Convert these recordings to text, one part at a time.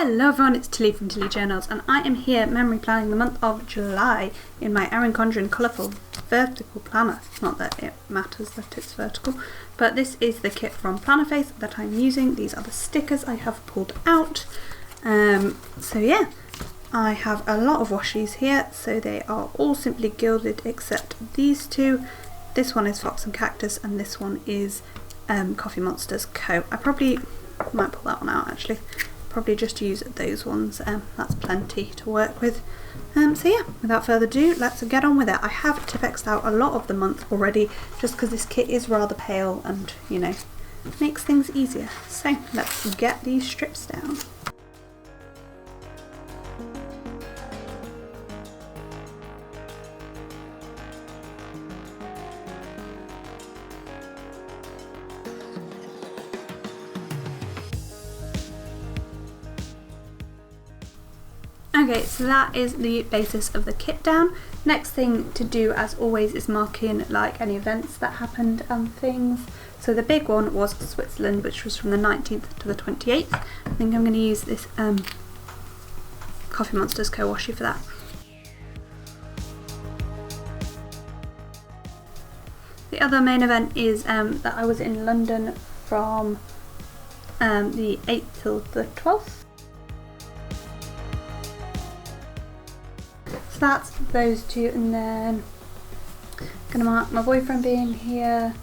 Hello everyone, it's Tilly from Tilly Journals, and I am here memory planning the month of July in my Erin Condren colourful vertical planner. Not that it matters that it's vertical, but this is the kit from Plannerface that I'm using. These are the stickers I have pulled out. So yeah, I have a lot of washies here, so they are all simply gilded except these two. This one is Fox and Cactus, and this one is Coffee Monster's coat. I probably might pull that one out actually. Probably just use those ones, that's plenty to work with. So yeah, without further ado, let's get on with it. I have Tipp-X'd out a lot of the month already, just because this kit is rather pale and, you know, makes things easier. So let's get these strips down. Okay, so that is the basis of the kit down. Next thing to do, as always, is mark in like any events that happened and things. So the big one was Switzerland, which was from the 19th to the 28th. I think I'm going to use this Coffee Monster's co-washi for that. The other main event is that I was in London from the 8th till the 12th. So that's those two, and then I'm gonna mark my boyfriend being here.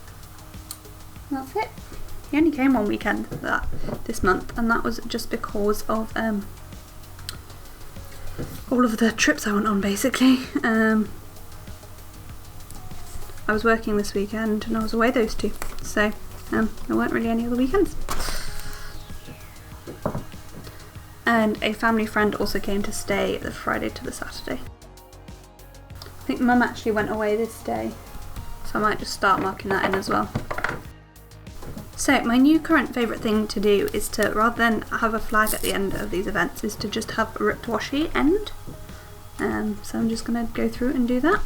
That's it. He only came one weekend this month, and that was just because of all of the trips I went on basically. I was working this weekend and I was away those two, so there weren't really any other weekends. And a family friend also came to stay the Friday to the Saturday. I think Mum actually went away this day, so I might just start marking that in as well. So my new current favourite thing to do is to, rather than have a flag at the end of these events, is to just have a ripped washi end. So I'm just going to go through and do that.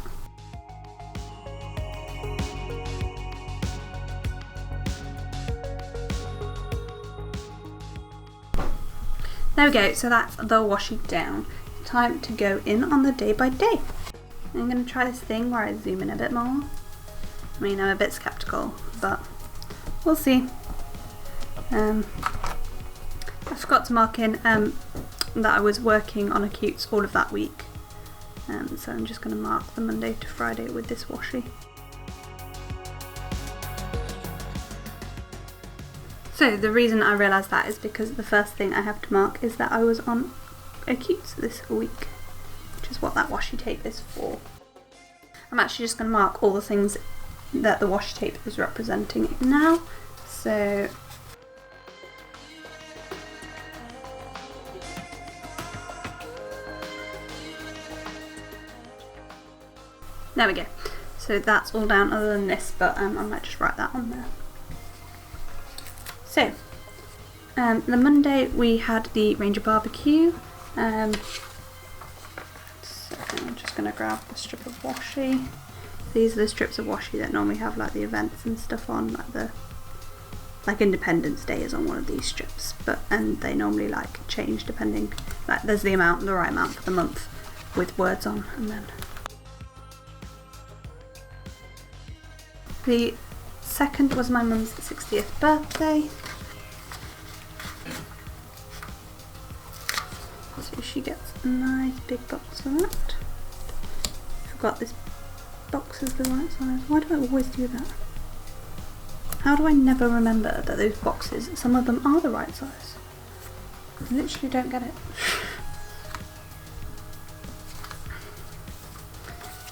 There we go, so that's the washi down. Time to go in on the day by day. I'm going to try this thing where I zoom in a bit more. I mean, I'm a bit skeptical, but we'll see. I forgot to mark in that I was working on acutes all of that week. So I'm just going to mark the Monday to Friday with this washi. So the reason I realised that is because the first thing I have to mark is that I was on acutes this week, which is what that washi tape is for. I'm actually just going to mark all the things that the washi tape is representing now. So there we go. So that's all down other than this, but I might just write that on there. So the Monday we had the Ranger barbecue. So I'm just going to grab a strip of washi. These are the strips of washi that normally have like the events and stuff on, like Independence Day is on one of these strips, and they normally like change depending, like there's the right amount for the month with words on, and then the second was my mum's 60th birthday. So she gets a nice big box of that. I forgot this box is the right size. Why do I always do that? How do I never remember that those boxes, some of them are the right size? I literally don't get it.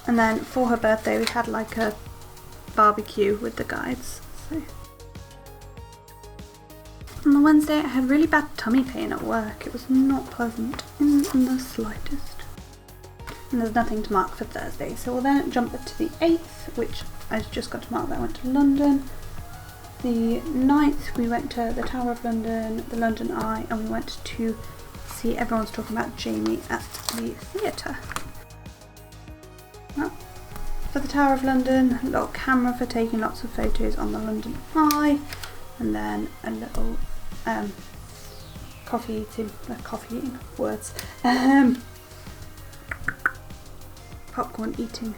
And then for her birthday we had like a barbecue with the guides. So on the Wednesday I had really bad tummy pain at work. It was not pleasant in the slightest. And there's nothing to mark for Thursday, so we'll then jump to the 8th, which I just got to mark that I went to London. The 9th we went to the Tower of London, the London Eye, and we went to see Everyone's Talking About Jamie at the theatre. Well, for the Tower of London, a little camera for taking lots of photos on the London Eye, and then a little coffee eating words. Popcorn eating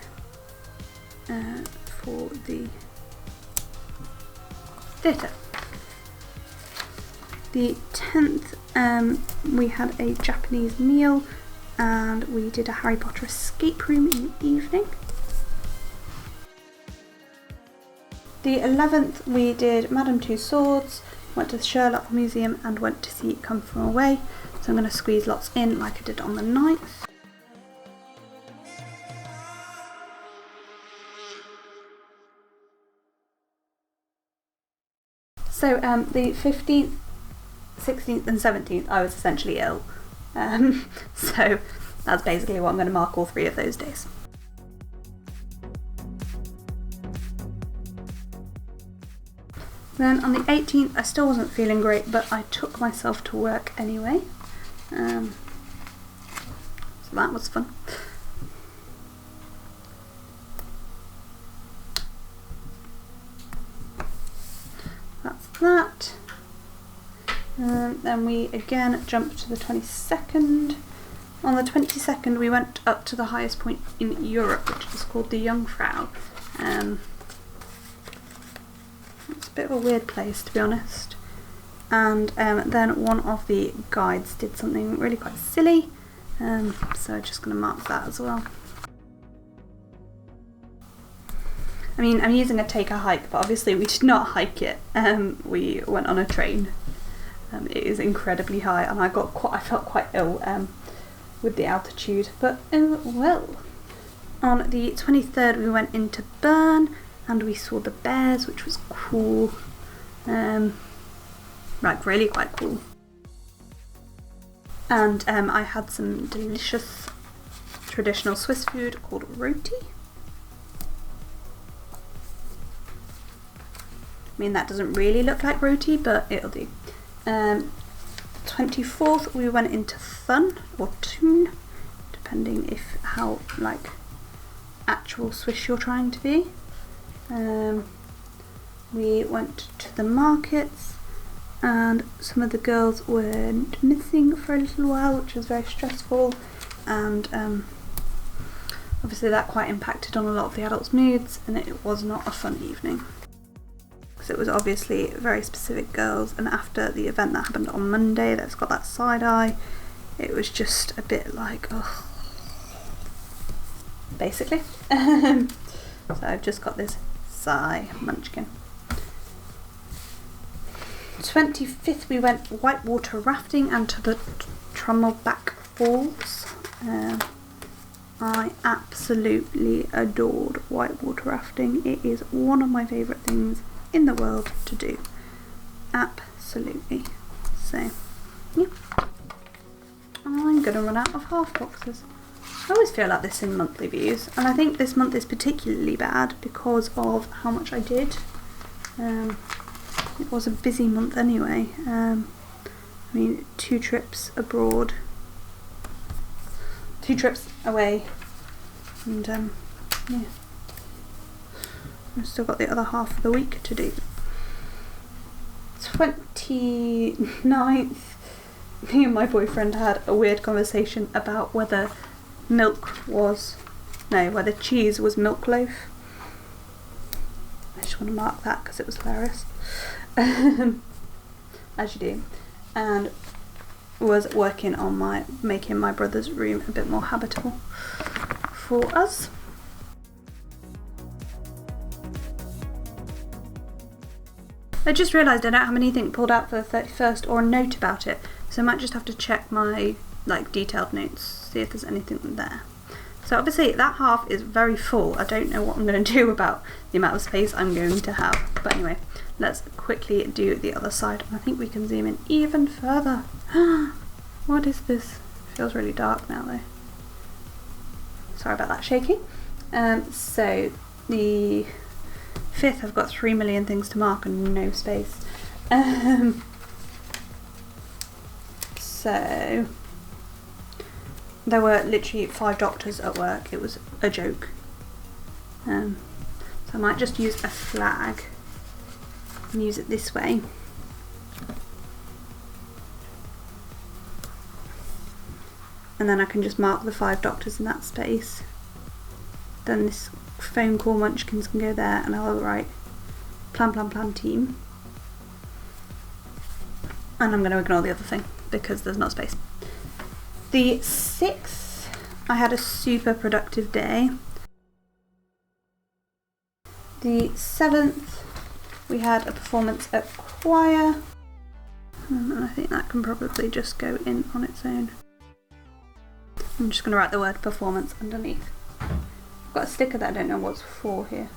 for the theatre. The 10th, we had a Japanese meal and we did a Harry Potter escape room in the evening. The 11th, we did Madame Tussauds, went to the Sherlock Museum and went to see Come From Away. So I'm going to squeeze lots in like I did on the 9th. So the 15th, 16th and 17th I was essentially ill. So that's basically what I'm going to mark all 3 of those days. Then on the 18th I still wasn't feeling great, but I took myself to work anyway. So that was fun. That's that. Then we again jumped to the 22nd. On the 22nd we went up to the highest point in Europe, which is called the Jungfrau. It's a bit of a weird place, to be honest. And then one of the guides did something really quite silly, so I'm just going to mark that as well. I mean, I'm using a take a hike, but obviously we did not hike it. We went on a train. It is incredibly high, and I felt quite ill with the altitude, but well. On the 23rd we went into Bern and we saw the bears, which was cool. Like really quite cool. And I had some delicious traditional Swiss food called roti. I mean, that doesn't really look like roti, but it'll do. 24th we went into Thun or Thun, depending if how like actual Swiss you're trying to be. We went to the markets and some of the girls went missing for a little while, which was very stressful, and obviously that quite impacted on a lot of the adults' moods, and it was not a fun evening. It was obviously very specific girls, and after the event that happened on Monday that's got that side eye, it was just a bit like, ugh, basically. So I've just got this sigh munchkin. 25th we went whitewater rafting and to the Trommelbach Falls. I absolutely adored whitewater rafting. It is one of my favourite things in the world to do. Absolutely. So, yeah. I'm gonna run out of half boxes. I always feel like this in monthly views, and I think this month is particularly bad because of how much I did. It was a busy month anyway. I mean, 2 trips abroad, 2 trips away, and yeah. I've still got the other half of the week to do. 29th, me and my boyfriend had a weird conversation about whether whether cheese was milk loaf. I just want to mark that because it was hilarious. As you do. And was working on making my brother's room a bit more habitable for us. I just realised I don't have anything pulled out for the 31st or a note about it, so I might just have to check my detailed notes, see if there's anything there. So obviously that half is very full. I don't know what I'm going to do about the amount of space I'm going to have. But anyway, let's quickly do the other side. I think we can zoom in even further. What is this? It feels really dark now though. Sorry about that shaking. So the 5th I've got 3 million things to mark and no space. So there were literally 5 doctors at work. It was a joke. So I might just use a flag and use it this way. and then I can just mark the 5 doctors in that space. Then this phone call munchkins can go there, and I'll write plan team. And I'm going to ignore the other thing because there's not space. The 6th, I had a super productive day. The 7th, we had a performance at choir. And I think that can probably just go in on its own. I'm just going to write the word performance underneath. I've got a sticker that I don't know what's for here.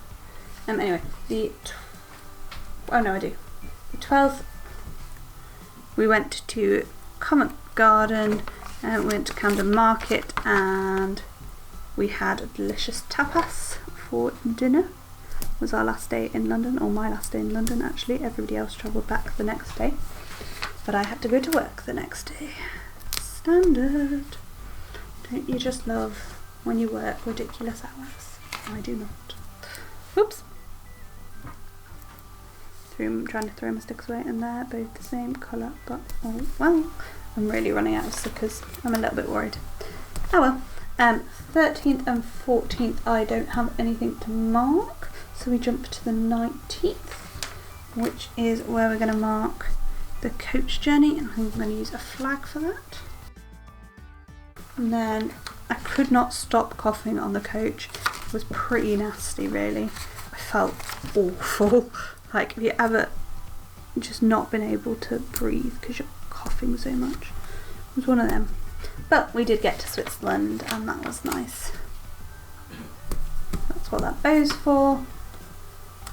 Anyway, oh no I do. The 12th, we went to Covent Garden and we went to Camden Market and we had a delicious tapas for dinner. It was our last day in London, or my last day in London actually. Everybody else travelled back the next day, but I had to go to work the next day. Standard. Don't you just love when you work ridiculous hours? I do not. Oops. I'm trying to throw my stickers away, and they're both the same colour, but oh well. I'm really running out of stickers. I'm a little bit worried. Oh well. 13th and 14th I don't have anything to mark, so we jump to the 19th, which is where we're going to mark the coach journey, and I'm going to use a flag for that. And then I could not stop coughing on the coach. It was pretty nasty really. I felt awful. Like, have you ever just not been able to breathe because you're coughing so much? It was one of them. But we did get to Switzerland and that was nice. That's what that bow's for.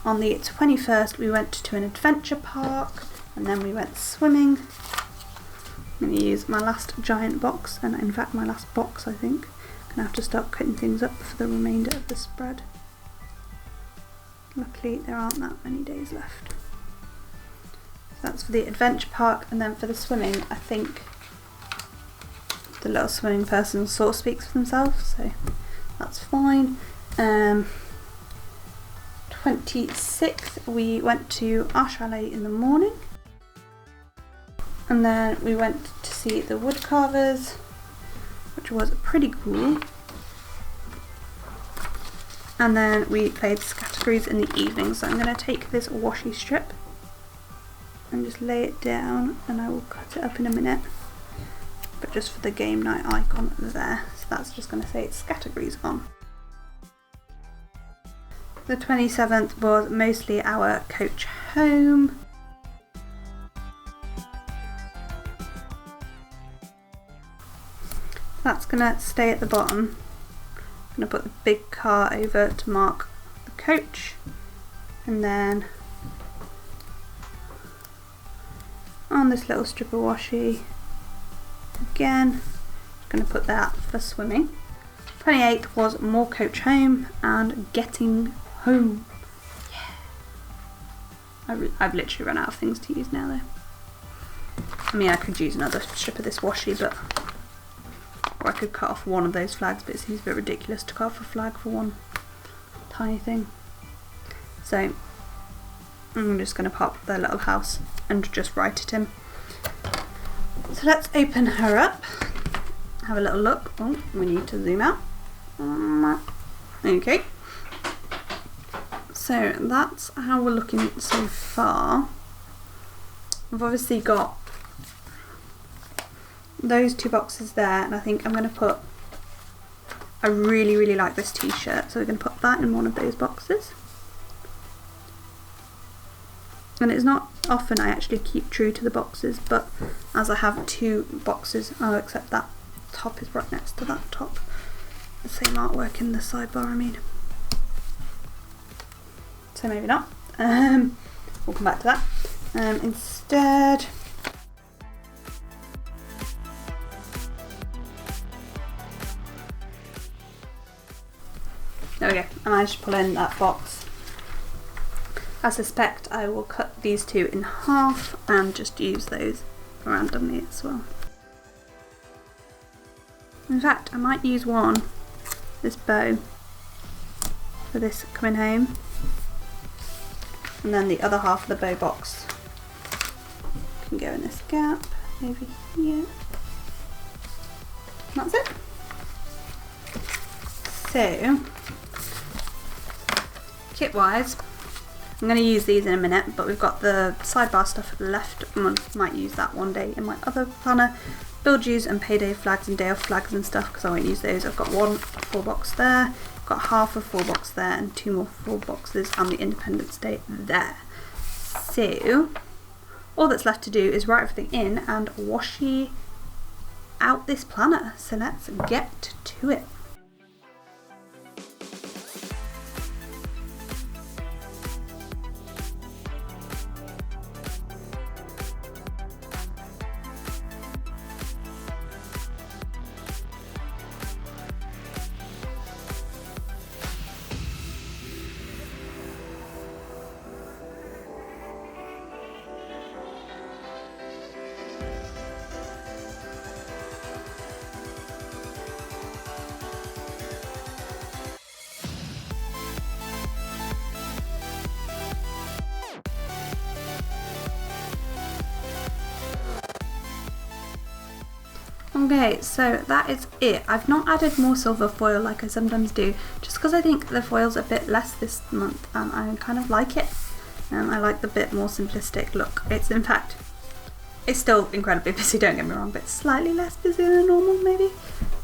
On the 21st we went to an adventure park and then we went swimming. I'm going to use my last giant box, and in fact my last box I think. I'm going to have to start cutting things up for the remainder of the spread. Luckily there aren't that many days left. So that's for the adventure park, and then for the swimming I think the little swimming person sort of speaks for themselves, so that's fine. 26th we went to our chalet in the morning, and then we went to see the woodcarvers, which was pretty cool. And then we played categories in the evening, so I'm going to take this washi strip and just lay it down, and I will cut it up in a minute, but just for the game night icon there, so that's just going to say it's categories on. The 27th was mostly our coach home. That's going to stay at the bottom. I'm going to put the big car over to mark the coach, and then on this little strip of washi again, I'm going to put that for swimming. 28th was more coach home and getting home. Yeah. I've literally run out of things to use now though. I mean I could use another strip of this washi, but or I could cut off one of those flags, but it seems a bit ridiculous to cut off a flag for one tiny thing. So I'm just going to pop the little house and just write it in. So let's open her up, have a little look. Oh, we need to zoom out. Okay. So that's how we're looking so far. I've obviously got those 2 boxes there, and I think I'm going to put, I really like this t-shirt, so we're going to put that in one of those boxes. And it's not often I actually keep true to the boxes, but as I have 2 boxes, oh except that top is right next to that top, the same artwork in the sidebar I mean, so maybe not. We'll come back to that. Instead there we go, I managed to pull in that box. I suspect I will cut these 2 in half and just use those randomly as well. In fact, I might use one, this bow, for this coming home, and then the other half of the bow box can go in this gap over here. that's it. So, kit wise, I'm going to use these in a minute, but we've got the sidebar stuff left. I might use that one day in my other planner. Build, use and payday flags and day off flags and stuff, because I won't use those. I've got one full box there, got half a full box there, and 2 more full boxes and the Independence Day there. So all that's left to do is write everything in and washi out this planner. So let's get to it. Okay, so that is it. I've not added more silver foil like I sometimes do, just because I think the foil's a bit less this month and I kind of like it. I like the bit more simplistic look. It's, in fact, it's still incredibly busy, don't get me wrong, but slightly less busy than normal maybe.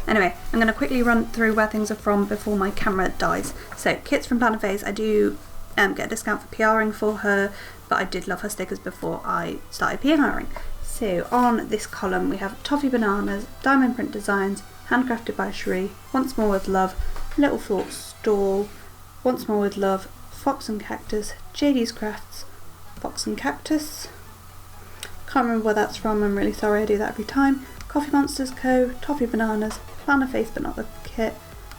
Anyway, I'm going to quickly run through where things are from before my camera dies. So, kits from Plannerface, I do get a discount for PRing for her, but I did love her stickers before I started PRing. So on this column we have Toffee Bananas, Diamond Print Designs, Handcrafted by Cherie, Once More With Love, Little Thought Stall, Once More With Love, Fox and Cactus, JD's Crafts, Fox and Cactus. Can't remember where that's from, I'm really sorry, I do that every time. Coffee Monsters Co., Toffee Bananas, Plannerface but not the kit,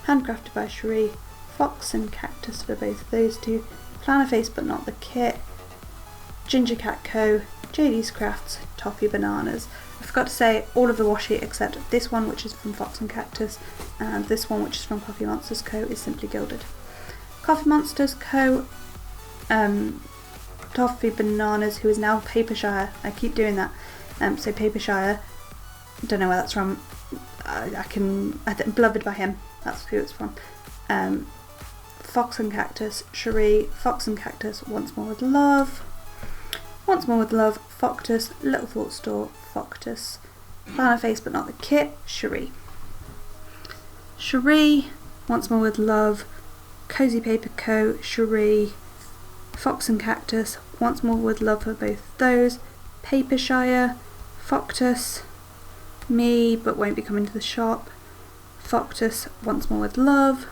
Handcrafted by Cherie, Fox and Cactus for both of those two, Plannerface but not the kit, Ginger Cat Co., JD's Crafts, Toffee Bananas. I forgot to say all of the washi except this one, which is from Fox and Cactus, and this one, which is from Coffee Monsters Co., is simply gilded. Coffee Monsters Co., Toffee Bananas, who is now Papershire. I keep doing that. So Papershire, don't know where that's from. I think Beloved by him, that's who it's from. Fox and Cactus, Cherie, Fox and Cactus, Once More With Love. Once More With Love, Foctus, Little Thought Store, Foctus, Plannerface but not the kit, Cherie. Cherie, Once More With Love, Cozy Paper Co., Cherie, Fox and Cactus, Once More With Love for both those, Papershire, Foctus, me but won't be coming to the shop, Foctus, Once More With Love,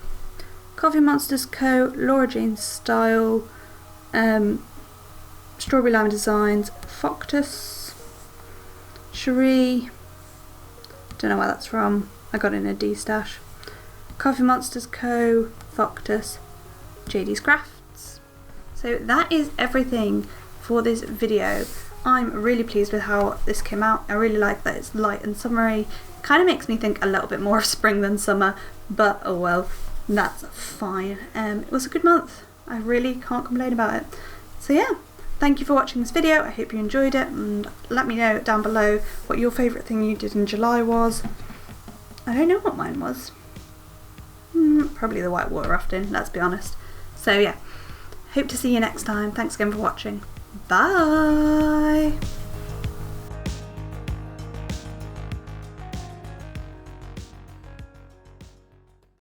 Coffee Monsters Co., Laura Jane Style, Strawberry Lime Designs, Foctus, Cherie, don't know where that's from, I got it in a D stash, Coffee Monsters Co., Foctus, JD's Crafts. So that is everything for this video. I'm really pleased with how this came out. I really like that it's light and summery. Kind of makes me think a little bit more of spring than summer, but oh well, that's fine. It was a good month. I really can't complain about it. So yeah. Thank you for watching this video, I hope you enjoyed it, and let me know down below what your favourite thing you did in July was. I don't know what mine was. Probably the whitewater rafting, let's be honest. So yeah, hope to see you next time. Thanks again for watching. Bye!